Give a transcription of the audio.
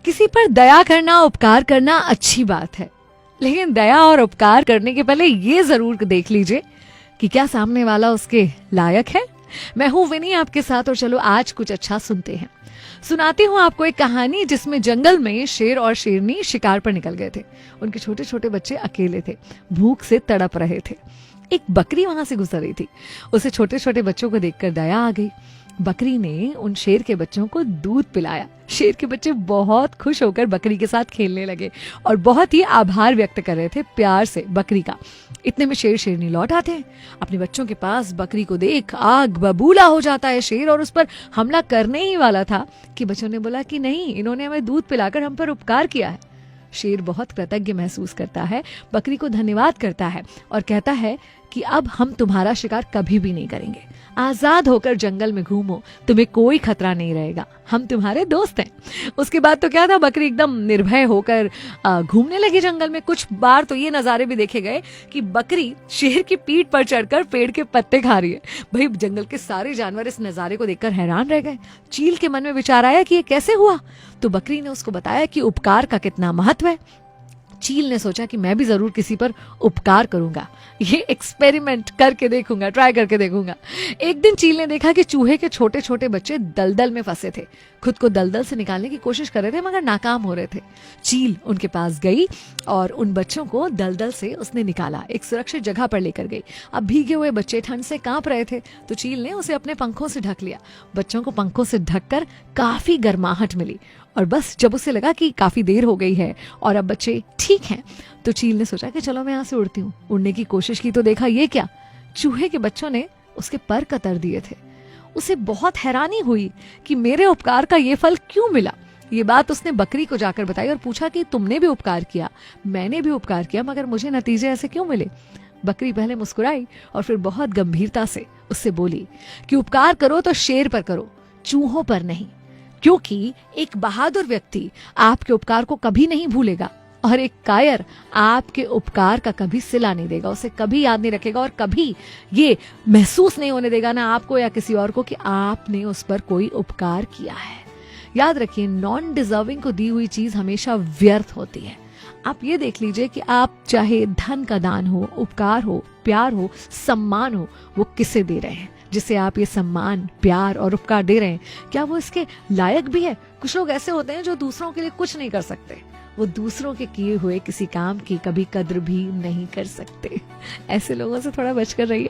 किसी पर दया करना, उपकार करना अच्छी बात है, लेकिन दया और उपकार करने के पहले ये जरूर देख लीजिए कि क्या सामने वाला उसके लायक है। मैं हूं विनी आपके साथ और चलो आज कुछ अच्छा सुनते हैं। सुनाती हूँ आपको एक कहानी जिसमें जंगल में शेर और शेरनी शिकार पर निकल गए थे। उनके छोटे छोटे बच्चे अकेले थे, भूख से तड़प रहे थे। एक बकरी वहां से गुजर रही थी। उसे छोटे छोटे बच्चों को देखकर दया आ गई। बकरी ने उन शेर के बच्चों को दूध पिलाया। शेर के बच्चे बहुत खुश होकर बकरी के साथ खेलने लगे और बहुत ही आभार व्यक्त कर रहे थे प्यार से बकरी का। इतने में शेर शेरनी लौट आते हैं। अपने बच्चों के पास बकरी को देख आग बबूला हो जाता है शेर और उस पर हमला करने ही वाला था कि बच्चों ने बोला कि नहीं, इन्होंने हमें दूध पिलाकर हम पर उपकार किया है। शेर बहुत कृतज्ञ महसूस करता है, बकरी को धन्यवाद करता है और कहता है कि अब हम तुम्हारा शिकार कभी भी नहीं करेंगे। आजाद होकर जंगल में घूमो, तुम्हें कोई खतरा नहीं रहेगा, हम तुम्हारे दोस्त हैं। उसके बाद तो क्या था, बकरी एकदम निर्भय होकर घूमने लगी जंगल में। कुछ बार तो ये नजारे भी देखे गए कि बकरी शेर की पीठ पर चढ़कर पेड़ के पत्ते खा रही है। भाई जंगल के सारे जानवर इस नजारे को देखकर हैरान रह गए। चील के मन में विचार आया कि ये कैसे हुआ, तो बकरी ने उसको बताया कि उपकार का कितना महत्व है। चील ने सोचा कि मैं भी जरूर किसी पर उपकार करूंगा, ये एक्सपेरिमेंट करके देखूंगा, ट्राई करके देखूंगा। एक दिन चील ने देखा कि चूहे के छोटे छोटे बच्चे दलदल में फंसे थे। खुद को दलदल से निकालने की कोशिश कर रहे थे मगर नाकाम हो रहे थे। चील उनके पास गई और उन बच्चों को दलदल से उसने निकाला, एक सुरक्षित जगह पर लेकर गई। अब भीगे हुए बच्चे ठंड से कांप रहे थे तो चील ने उसे अपने पंखों से ढक लिया। बच्चों को पंखों से ढककर काफी गर्माहट मिली और बस जब उसे लगा कि काफी देर हो गई है और अब बच्चे ठीक हैं, तो चील ने सोचा कि चलो मैं यहाँ से उड़ती हूँ। उड़ने की कोशिश की तो देखा ये क्या, चूहे के बच्चों ने उसके पर कतर दिए थे। उसे बहुत हैरानी हुई कि मेरे उपकार का ये फल क्यों मिला। ये बात उसने बकरी को जाकर बताई और पूछा कि तुमने भी उपकार किया, मैंने भी उपकार किया, मगर मुझे नतीजे ऐसे क्यों मिले। बकरी पहले मुस्कुराई और फिर बहुत गंभीरता से उससे बोली कि उपकार करो तो शेर पर करो, चूहों पर नहीं, क्योंकि एक बहादुर व्यक्ति आपके उपकार को कभी नहीं भूलेगा और एक कायर आपके उपकार का कभी सिला नहीं देगा, उसे कभी याद नहीं रखेगा और कभी ये महसूस नहीं होने देगा ना आपको या किसी और को कि आपने उस पर कोई उपकार किया है। याद रखिए, नॉन डिजर्विंग को दी हुई चीज हमेशा व्यर्थ होती है। आप ये देख लीजिए कि आप चाहे धन का दान हो, उपकार हो, प्यार हो, सम्मान हो, वो किसे दे रहे हैं। जिसे आप ये सम्मान, प्यार और उपकार दे रहे हैं, क्या वो इसके लायक भी है। कुछ लोग ऐसे होते हैं जो दूसरों के लिए कुछ नहीं कर सकते, वो दूसरों के किए हुए किसी काम की कभी कद्र भी नहीं कर सकते। ऐसे लोगों से थोड़ा बचकर रहिए।